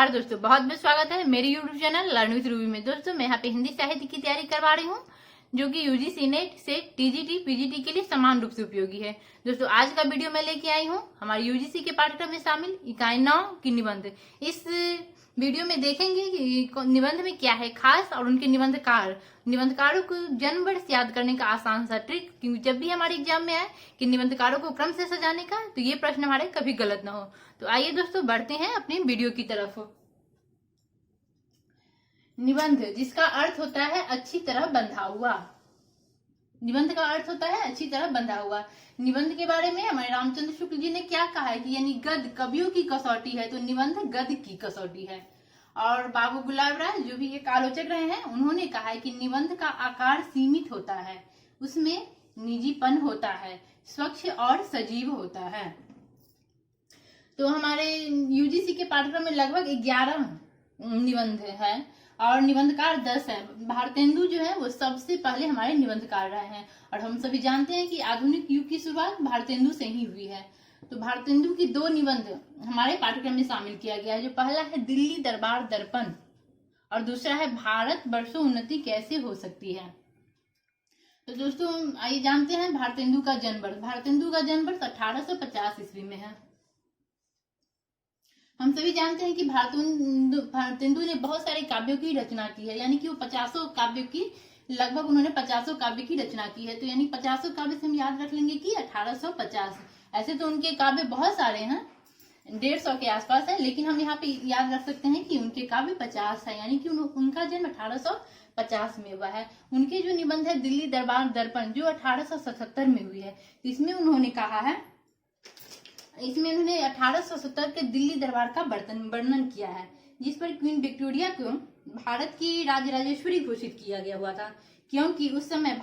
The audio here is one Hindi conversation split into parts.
नमस्कार दोस्तों, बहुत बहुत स्वागत है मेरे YouTube channel learn with Ruby में। दोस्तों मैं यहाँ पे हिंदी साहित्य की तैयारी करवा रही हूँ जो कि यूजीसी नेट से टीजीटी पीजीटी के लिए समान रूप से उपयोगी है। दोस्तों आज का वीडियो मैं लेके आई हूँ हमारे यूजीसी के पाठ्यक्रम में शामिल इकाई 9 की निबंध। इस वीडियो में देखेंगे कि निबंध में क्या है खास और उनके निबंधकारों को जन्म वर्ष याद करने का आसान सा ट्रिक, क्योंकि जब भी हमारे एग्जाम में आए कि निबंधकारों को क्रम से सजाने का, तो ये प्रश्न हमारे कभी गलत ना हो। तो आइए दोस्तों बढ़ते हैं अपनी वीडियो की तरफ। निबंध जिसका अर्थ होता है अच्छी तरह बंधा हुआ। निबंध का अर्थ होता है अच्छी तरह बंधा हुआ। निबंध के बारे में हमारे रामचंद्र शुक्ल जी ने क्या कहा है कि यानी गद्य कवियों की कसौटी है, तो निबंध गद्य की कसौटी है। और बाबू गुलाब राय जो भी एक आलोचक रहे हैं, उन्होंने कहा है कि निबंध का आकार सीमित होता है, उसमें निजीपन होता है, स्वच्छ और सजीव होता है। तो हमारे यूजीसी के पाठ्यक्रम में लगभग 11 निबंध है और निबंधकार 10 है। भारतेंदु जो है वो सबसे पहले हमारे निबंधकार रहे हैं और हम सभी जानते हैं कि आधुनिक युग की शुरुआत भारतेंदु से ही हुई है। तो भारतेंदु की 2 निबंध हमारे पाठ्यक्रम में शामिल किया गया है। जो पहला है दिल्ली दरबार दर्पण और दूसरा है भारत वर्षों उन्नति कैसे हो सकती है। तो दोस्तों आइए जानते हैं भारतेंदु का जन्म वर्ष। भारतेंदु का जन्म वर्ष 1850 ईस्वी में है। हम सभी जानते हैं कि भारतेंदु ने बहुत सारे काव्यों की रचना की है, यानी कि वो 50 काव्यों की लगभग उन्होंने 50 काव्य की रचना की है। तो यानी 50 काव्य से हम याद रख लेंगे कि 1850। ऐसे तो उनके काव्य बहुत सारे हैं, 150 के आसपास है, लेकिन हम यहाँ पे याद रख सकते हैं कि उनके काव्य 50 है, यानी कि उनका जन्म 1850 में हुआ है। उनके जो निबंध है दिल्ली दरबार दर्पण जो 1877 में हुई है, इसमें उन्होंने कहा है, इसमें उन्होंने 1870 के दिल्ली दरबार का वर्णन किया है, जिस पर क्वीन विक्टोरिया को भारत की राजराजेश्वरी घोषित किया गया हुआ था, क्योंकि उस समय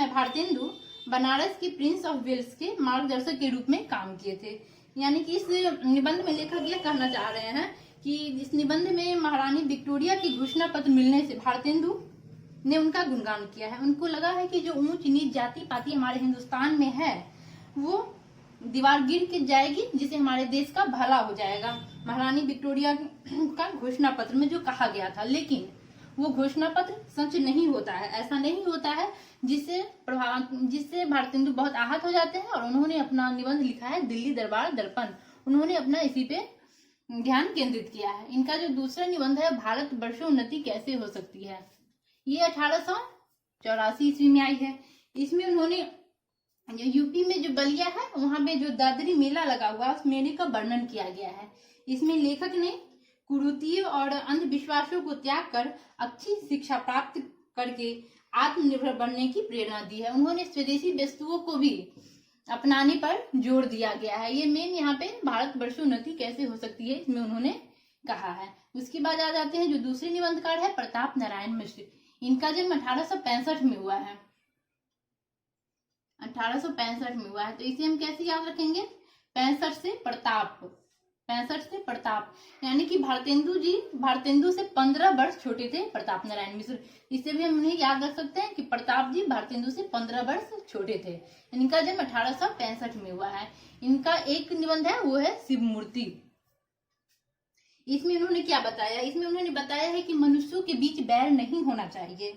भारतेंदु बनारस के प्रिंस ऑफ वेल्स के मार्गदर्शक के रूप में काम किए थे। यानी कि इस निबंध में लेखक यह कहना चाह रहे हैं कि इस निबंध में महारानी विक्टोरिया की घोषणा पत्र मिलने से भारतेंदु ने उनका गुणगान किया है। उनको लगा है कि जो ऊंच नीच जाति पाति हमारे हिंदुस्तान में है वो दीवार गिर के जाएगी, जिससे हमारे देश का भला हो जाएगा। महारानी विक्टोरिया का घोषणा पत्र में जो कहा गया था, लेकिन वो घोषणा पत्र सच नहीं होता है, ऐसा नहीं होता है, जिससे भारतेंदु बहुत आहत हो जाते हैं और उन्होंने अपना निबंध लिखा है दिल्ली दरबार दर्पण। उन्होंने अपना इसी पे ध्यान केंद्रित किया है। इनका जो दूसरा निबंध है भारत वर्षों उन्नति कैसे हो सकती है, ये 1884 ईस्वी में आई है। इसमें उन्होंने यूपी में जो बलिया है वहां पे जो दादरी मेला लगा हुआ उस मेले का वर्णन किया गया है। इसमें लेखक ने कुरीतियों और अंधविश्वासों को त्याग कर अच्छी शिक्षा प्राप्त करके आत्मनिर्भर बनने की प्रेरणा दी है। उन्होंने स्वदेशी वस्तुओं को भी अपनाने पर जोर दिया गया है। ये मेन यहाँ पे भारत वर्षों उन्नति कैसे हो सकती है इसमें उन्होंने कहा है। उसके बाद आ जाते हैं जो दूसरे निबंधकार है प्रताप नारायण मिश्र। इनका जन्म 1865 में हुआ है, 1865 में हुआ है। तो इसे हम कैसे याद रखेंगे, 65 से प्रताप, यानी कि भारतेंदु से 15 वर्ष छोटे थे प्रताप नारायण मिश्र। इससे भी हम उन्हें याद रख सकते हैं कि प्रताप जी भारतेंदु से 15 वर्ष छोटे थे। इनका जन्म 1865 में हुआ है। इनका एक निबंध है वो है शिव मूर्ति। इसमें उन्होंने क्या बताया, इसमें उन्होंने बताया है कि मनुष्यों के बीच बैर नहीं होना चाहिए।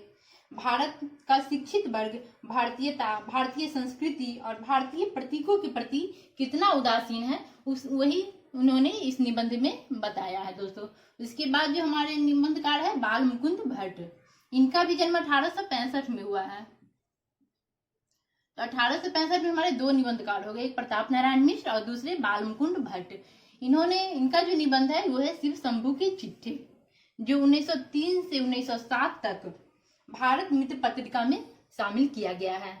भारत का शिक्षित वर्ग भारतीयता, भारतीय संस्कृति और भारतीय प्रतीकों के प्रति कितना उदासीन है वही उन्होंने इस निबंध में बताया है दोस्तों। इसके बाद जो हमारे निबंधकार है बाल मुकुंद भट्ट। इनका भी जन्म 1865 में हुआ है। तो 1865 में हमारे 2 निबंधकार हो गए, एक प्रताप नारायण मिश्र और दूसरे बाल मुकुंद भट्ट। इनका जो निबंध है वो है शिव शंभू की चिट्ठी, जो 1903 से 1907 तक भारत मित्र पत्रिका में शामिल किया गया है।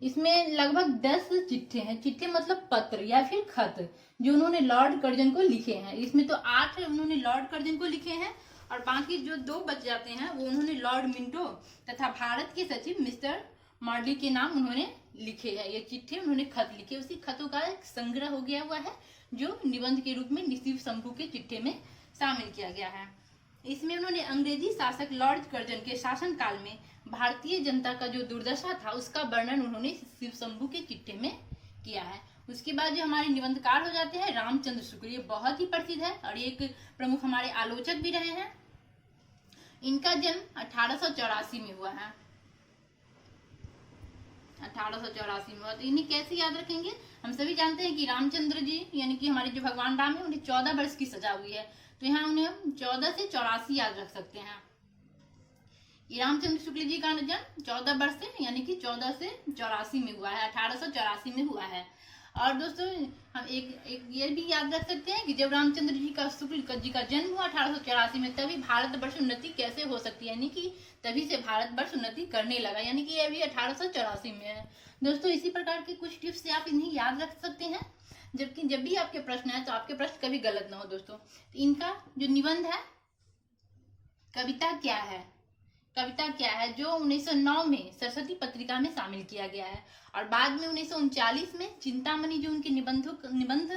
इसमें लगभग 10 चिट्ठे हैं। चिट्ठे मतलब पत्र या फिर खत, जो उन्होंने लॉर्ड कर्जन को लिखे हैं। इसमें तो 8 उन्होंने लॉर्ड कर्जन को लिखे हैं और बाकी जो 2 बच जाते हैं वो उन्होंने लॉर्ड मिंटो तथा भारत के सचिव मिस्टर मॉडली के नाम उन्होंने लिखे हैं। ये चिट्ठे उन्होंने खत लिखे, उसी खतों का एक संग्रह हो गया हुआ है जो निबंध के रूप में शिव शंभू के चिट्ठे में शामिल किया गया है। इसमें उन्होंने अंग्रेजी शासक लॉर्ड कर्जन के शासनकाल में भारतीय जनता का जो दुर्दशा था उसका वर्णन उन्होंने शिव शंभू के चिट्ठे में किया है। उसके बाद जो हमारे निबंधकार हो जाते हैं रामचंद्र शुक्ल, ये बहुत ही प्रसिद्ध है और एक प्रमुख हमारे आलोचक भी रहे हैं। इनका जन्म 1884 में हुआ है, 1884 में हुआ। तो इन्हें कैसे याद रखेंगे? हम सभी जानते हैं कि रामचंद्र जी यानी कि हमारे जो भगवान राम है उन्हें 14 वर्ष की सजा हुई है, तो यहाँ उन्हें हम 14 से 84 याद रख सकते हैं। ये रामचंद्र शुक्ल जी का जन्म 14 वर्ष से यानी कि 14 से 84 में हुआ है, 1884 में हुआ है। और दोस्तों हम एक ये भी याद रख सकते हैं कि जब रामचंद्र जी का शुक्ल जी का जन्म हुआ 1884 में, तभी भारतवर्ष उन्नति कैसे हो सकती है, यानी कि तभी से भारतवर्ष उन्नति करने लगा, यानी कि ये अभी 1884 में है। दोस्तों इसी प्रकार के कुछ टिप्स से आप इन्हें याद रख सकते हैं, जबकि जब भी आपके प्रश्न है तो आपके प्रश्न कभी गलत ना हो। दोस्तों तो इनका जो निबंध है कविता क्या है, कविता क्या है, जो 1909 में सरस्वती पत्रिका में शामिल किया गया है और बाद में 1939 में चिंतामणि जो उनके निबंध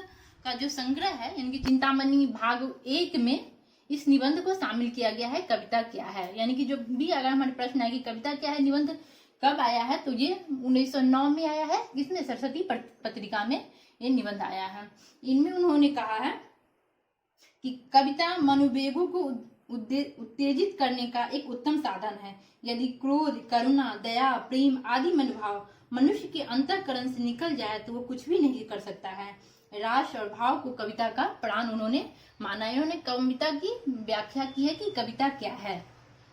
का जो संग्रह है यानी कि चिंतामणि भाग 1 में इस निबंध को शामिल किया गया है, कविता क्या है। यानी कि जो भी अगर हमारे प्रश्न है कि कविता क्या है, निबंध कब आया है, तो ये 1909 में आया है, इसमें सरस्वती पत्रिका में ये निबंध आया है। इनमें उन्होंने कहा है कि कविता मनोवेगों को उत्तेजित करने का एक उत्तम साधन है। यदि क्रोध, करुणा, दया, प्रेम आदि मनोभाव मनुष्य के अंतःकरण से निकल जाए तो वो कुछ भी नहीं कर सकता है। रास और भाव को कविता का प्राण उन्होंने माना। इन्होंने कविता की व्याख्या की है कि कविता क्या है।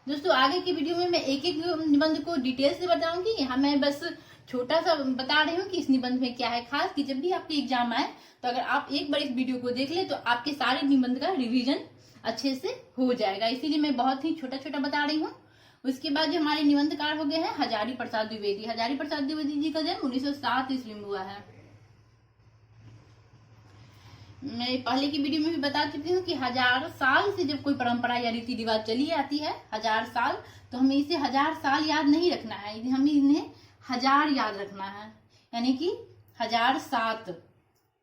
दोस्तों आगे की वीडियो में मैं एक एक निबंध को डिटेल से बताऊंगी, यहाँ मैं बस छोटा सा बता रही हूँ कि इस निबंध में क्या है खास, कि जब भी आपके एग्जाम आए तो अगर आप एक बार इस वीडियो को देख ले तो आपके सारे निबंध का रिवीजन अच्छे से हो जाएगा, इसीलिए मैं बहुत ही छोटा छोटा बता रही हूँ। उसके बाद जो हमारे निबंधकार हो गए हैं हजारी प्रसाद द्विवेदी। हजारी प्रसाद द्विवेदी जी का जन्म 1907 ईस्वी में हुआ है। मैं पहले की वीडियो में भी बता चुकी हूँ कि 1000 साल से जब कोई परंपरा या रीति रिवाज चली आती है 1000 साल, तो हमें इसे 1000 साल याद नहीं रखना है, हमें इन्हें 1000 याद रखना है, यानी कि 1007।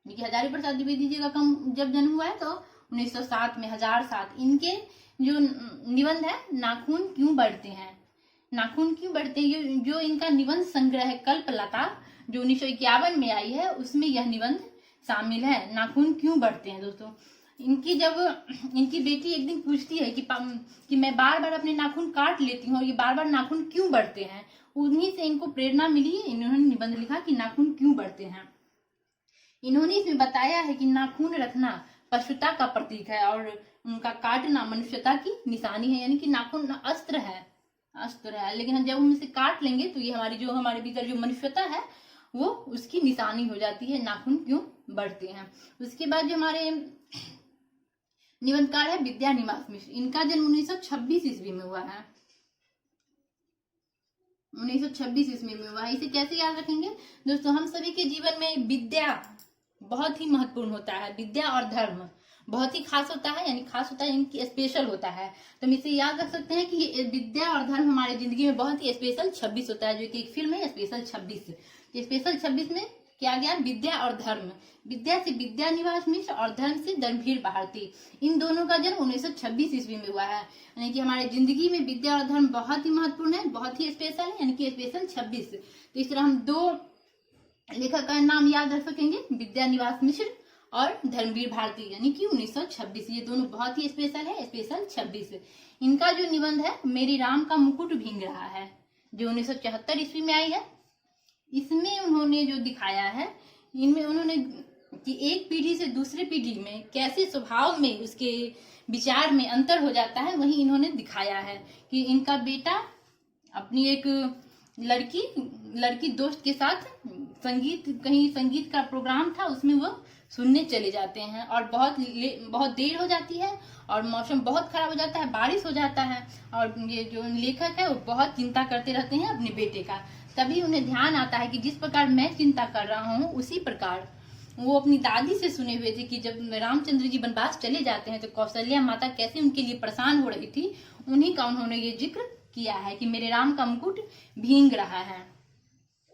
हजारी प्रसाद द्विवेदी जी का जब जन्म हुआ है तो 1907 में 1007। इनके जो निबंध है नाखून क्यों बढ़ते हैं, नाखून क्यों बढ़ते हैं, जो इनका निबंध संग्रह है कल्पलता जो 1951 में आई है उसमें यह निबंध शामिल है, नाखून क्यों बढ़ते हैं। दोस्तों इनकी बेटी एक दिन पूछती है कि मैं बार बार अपने नाखून काट लेती हूँ और ये बार बार नाखून क्यों बढ़ते हैं। उन्हीं से इनको प्रेरणा मिली, इन्होंने निबंध लिखा कि नाखून क्यों बढ़ते हैं। इन्होंने इसमें बताया है कि नाखून रखना पशुता का प्रतीक है और उनका काटना मनुष्यता की निशानी है, यानी कि नाखून अस्त्र है, लेकिन जब हम इसे काट लेंगे तो ये हमारे भीतर जो मनुष्यता है वो उसकी निशानी हो जाती है। नाखून क्यों बढ़ते हैं। उसके बाद जो हमारे निबंधकार है विद्या निवास मिश्र। इनका जन्म 1926 ईस्वी में हुआ है, 1926 ईस्वी में हुआ है। इसे कैसे याद रखेंगे? दोस्तों हम सभी के जीवन में विद्या बहुत ही महत्वपूर्ण होता है, विद्या और धर्म बहुत ही खास होता है, यानी खास होता है, इनकी स्पेशल होता है। तो हम इसे याद रख सकते हैं कि ये विद्या और धर्म हमारे जिंदगी में बहुत ही स्पेशल 26 होता है, जो कि एक फिल्म है स्पेशल 26। स्पेशल 26 में क्या गया? विद्या और धर्म। विद्या से विद्या निवास मिश्र और धर्म से धर्मवीर भारती। इन दोनों का जन्म 1926 ईस्वी में हुआ है, यानी कि हमारे जिंदगी में विद्या और धर्म बहुत ही महत्वपूर्ण है, बहुत ही स्पेशल है, यानी कि स्पेशल 26। तो इस तरह हम दो लेखक का नाम याद रख सकेंगे, विद्या निवास मिश्र और धर्मवीर भारती, यानी कि 1926। ये दोनों बहुत ही स्पेशल है, स्पेशल 26। इनका जो निबंध है मेरी राम का मुकुट भींग रहा है, जो 1974 ईस्वी में आई है। इसमें उन्होंने जो दिखाया है, इनमें उन्होंने कि एक पीढ़ी से दूसरी पीढ़ी में कैसे स्वभाव में उसके विचार में अंतर हो जाता है, वही इन्होंने दिखाया है कि इनका बेटा अपनी एक लड़की दोस्त के साथ कहीं संगीत का प्रोग्राम था, उसमें वो सुनने चले जाते हैं और बहुत देर हो जाती है और मौसम बहुत खराब हो जाता है, बारिश हो जाता है और ये जो लेखक है वो बहुत चिंता करते रहते हैं अपने बेटे का। तभी उन्हें ध्यान आता है कि जिस प्रकार मैं चिंता कर रहा हूँ उसी प्रकार वो अपनी दादी से सुने हुए थे कि जब रामचंद्र जी वनवास चले जाते हैं तो कौशल्या माता कैसे उनके लिए परेशान हो रही थी, उन्हीं का उन्होंने ये जिक्र किया है कि मेरे राम का मुकुट भींग रहा है,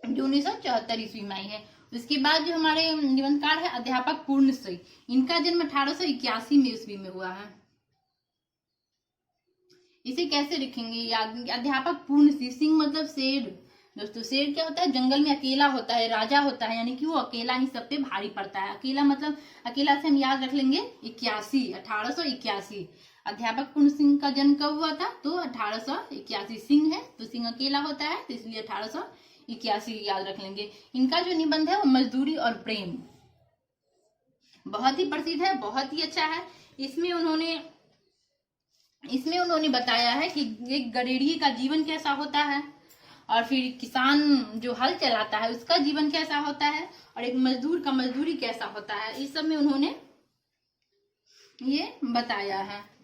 जो 1974 ईस्वी में आई है। उसके बाद जो हमारे निबंधकार है अध्यापक पूर्णश्री। इनका जन्म 1881 में ईस्वी में हुआ है। इसे कैसे लिखेंगे याद? अध्यापक पूर्णश्री, सिंह मतलब शेर, दोस्तों शेर क्या होता है, जंगल में अकेला होता है, राजा होता है, यानी कि वो अकेला ही सब पे भारी पड़ता है। अकेला मतलब, अकेला से हम याद रख लेंगे 1881। अध्यापक पूर्ण सिंह का जन्म कब हुआ था, तो 1881। सिंह है तो सिंह अकेला होता है, तो इसलिए 1881 याद रख लेंगे। इनका जो निबंध है वो मजदूरी और प्रेम बहुत ही प्रसिद्ध है, बहुत ही अच्छा है। इसमें उन्होंने बताया है कि एक गरेड़िए का जीवन कैसा होता है, और फिर किसान जो हल चलाता है उसका जीवन कैसा होता है, और एक मजदूर का मजदूरी कैसा होता है, इस सब में उन्होंने ये बताया है।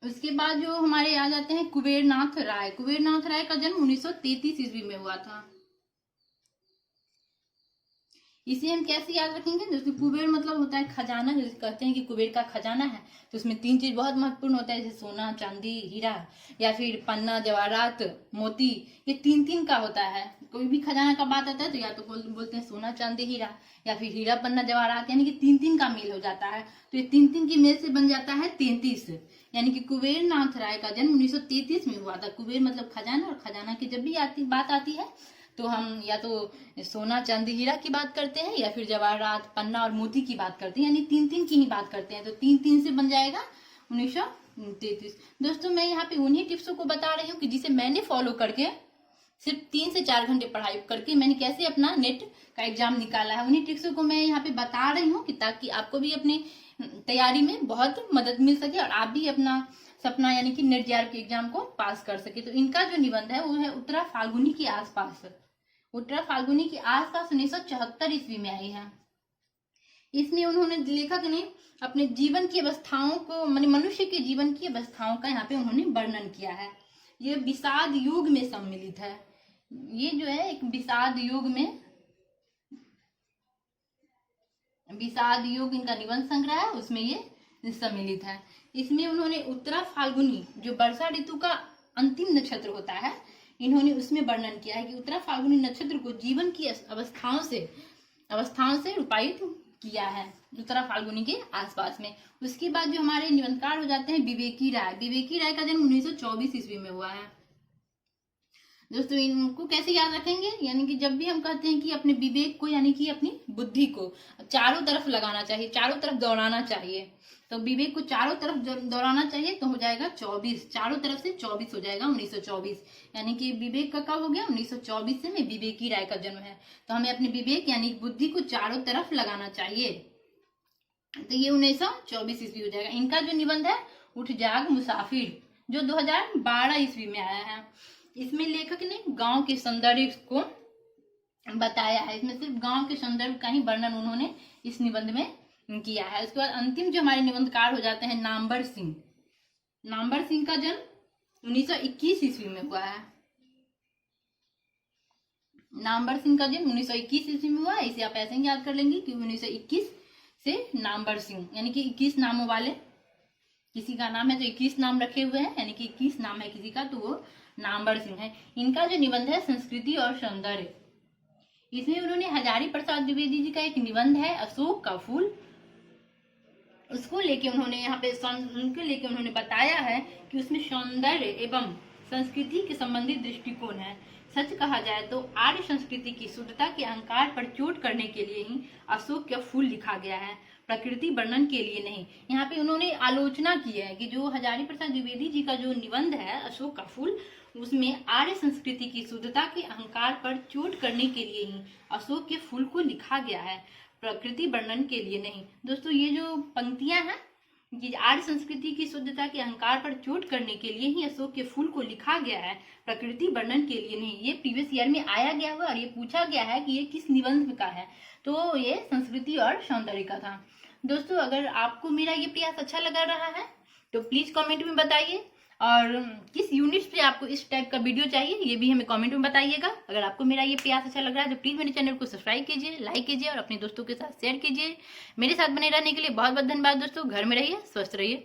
उसके बाद जो हमारे आ जाते हैं कुबेरनाथ राय। कुबेरनाथ राय का जन्म 1933 ईस्वी में हुआ था। इसे हम कैसे याद रखेंगे दोस्तों, कुबेर मतलब होता है खजाना, जैसे कहते हैं कि कुबेर का खजाना है, तो उसमें 3 चीज बहुत महत्वपूर्ण होता है, जैसे सोना, चांदी, हीरा, या फिर पन्ना, जवाहरात, मोती, ये 3 का होता है। कोई भी खजाना का बात आता है तो या तो बोलते हैं सोना, चांदी, हीरा, या फिर हीरा, पन्ना, जवाहरात, यानी कि 3 का मेल हो जाता है। तो ये 3 की मेल से बन जाता है 33, यानी कि कुबेरनाथ राय का जन्म 1933 में हुआ था। कुबेर मतलब खजाना, और खजाना की जब भी बात आती है तो हम या तो सोना, चांदी, हीरा की बात करते हैं, या फिर जवाहरात, पन्ना और मोती की बात करते हैं, यानी 3 की ही बात करते हैं। तो 3 से बन जाएगा 1933। दोस्तों मैं यहाँ पे उन्हीं टिप्सों को बता रही हूँ कि जिसे मैंने फॉलो करके सिर्फ 3 से 4 घंटे पढ़ाई करके मैंने कैसे अपना नेट का एग्जाम निकाला है। उन्हीं टिप्सों को मैं यहाँ पे बता रही हूँ कि ताकि आपको भी अपनी तैयारी में बहुत मदद मिल सके, और आप भी अपना सपना यानी कि नेट जेआरएफ के एग्जाम को पास कर सके। तो इनका जो निबंध है वो है उत्तरा फाल्गुनी के आसपास। उत्तरा फाल्गुनी के आसपास 1974 ईस्वी में आई है। इसमें उन्होंने, लेखक ने अपने जीवन की अवस्थाओं को, माने मनुष्य के जीवन की अवस्थाओं का यहाँ पे उन्होंने वर्णन किया है। ये विषाद युग में सम्मिलित है। ये जो है एक विषाद युग इनका निबंध संग्रह है, उसमें ये सम्मिलित है। इसमें उन्होंने उत्तरा फाल्गुनी जो वर्षा ऋतु का अंतिम नक्षत्र होता है, इन्होंने उसमें वर्णन किया है कि उत्तरा फाल्गुनी नक्षत्र को जीवन की अवस्थाओं से रूपायित किया है उत्तरा फाल्गुनी के आसपास में। उसके बाद जो हमारे निबंधकार हो जाते हैं विवेकी राय। विवेकी राय का जन्म 1924 ईस्वी में हुआ है। दोस्तों इनको कैसे याद रखेंगे, यानी कि जब भी हम कहते हैं कि अपने विवेक को, यानी कि अपनी बुद्धि को चारों तरफ लगाना चाहिए, चारों तरफ दौड़ाना चाहिए, तो विवेक को चारों तरफ दौड़ाना चाहिए, तो हो जाएगा 24, चारों तरफ से 24 हो जाएगा 1924, यानी कि विवेक का कब हो गया 1924 से में विवेकी राय का जन्म है। तो हमें अपने विवेक यानी बुद्धि को चारों तरफ लगाना चाहिए, तो ये 1924 ईस्वी हो जाएगा। इनका जो निबंध है उठ जाग मुसाफिर, जो 2012 ईस्वी में आया है। इसमें लेखक ने गांव के सौंदर्य को बताया है। इसमें सिर्फ गांव के सौंदर्य का ही वर्णन उन्होंने इस निबंध में किया है। उसके बाद अंतिम जो हमारे निबंधकार हो जाते हैं नामवर सिंह। नामवर सिंह का जन्म 1921 ईस्वी में हुआ है। नामवर सिंह का जन्म 1921 ईस्वी में हुआ है। इसे आप ऐसे ही याद कर लेंगे कि 1921 से नामवर सिंह, यानी कि 21 नामों वाले, किसी का नाम है तो 21 नाम रखे हुए हैं, यानी कि 21 नाम है किसी का तो वो नामवर सिंह है। इनका जो निबंध है संस्कृति और सौंदर्य, इसमें उन्होंने हजारी प्रसाद द्विवेदी जी का एक निबंध है अशोक का फूल, उसको लेके उन्होंने यहाँ पे उन्होंने बताया है कि उसमें सौंदर्य एवं संस्कृति के संबंधित दृष्टिकोण है। सच कहा जाए तो आर्य संस्कृति की शुद्धता के अहंकार पर चोट करने के लिए ही अशोक का फूल लिखा गया है, प्रकृति वर्णन के लिए नहीं। यहाँ पे उन्होंने आलोचना की है कि जो हजारी प्रसाद द्विवेदी जी का जो निबंध है अशोक का फूल, उसमें आर्य संस्कृति की शुद्धता के अहंकार पर चोट करने के लिए ही अशोक के फूल को लिखा गया है, प्रकृति वर्णन के लिए नहीं। दोस्तों ये जो पंक्तियां हैं कि आर्य संस्कृति की शुद्धता के अहंकार पर चोट करने के लिए ही अशोक के फूल को लिखा गया है, प्रकृति वर्णन के लिए नहीं, ये प्रीवियस ईयर में आया गया हुआ और ये पूछा गया है कि ये किस निबंध का है, तो ये संस्कृति और सौंदर्य का था। दोस्तों अगर आपको मेरा ये प्रयास अच्छा लगा रहा है तो प्लीज कमेंट में बताइए, और किस यूनिट पे आपको इस टाइप का वीडियो चाहिए ये भी हमें कमेंट में बताइएगा। अगर आपको मेरा ये प्रयास अच्छा लग रहा है तो प्लीज मेरे चैनल को सब्सक्राइब कीजिए, लाइक कीजिए और अपने दोस्तों के साथ शेयर कीजिए। मेरे साथ बने रहने के लिए बहुत बहुत धन्यवाद दोस्तों। घर में रहिए, स्वस्थ रहिए।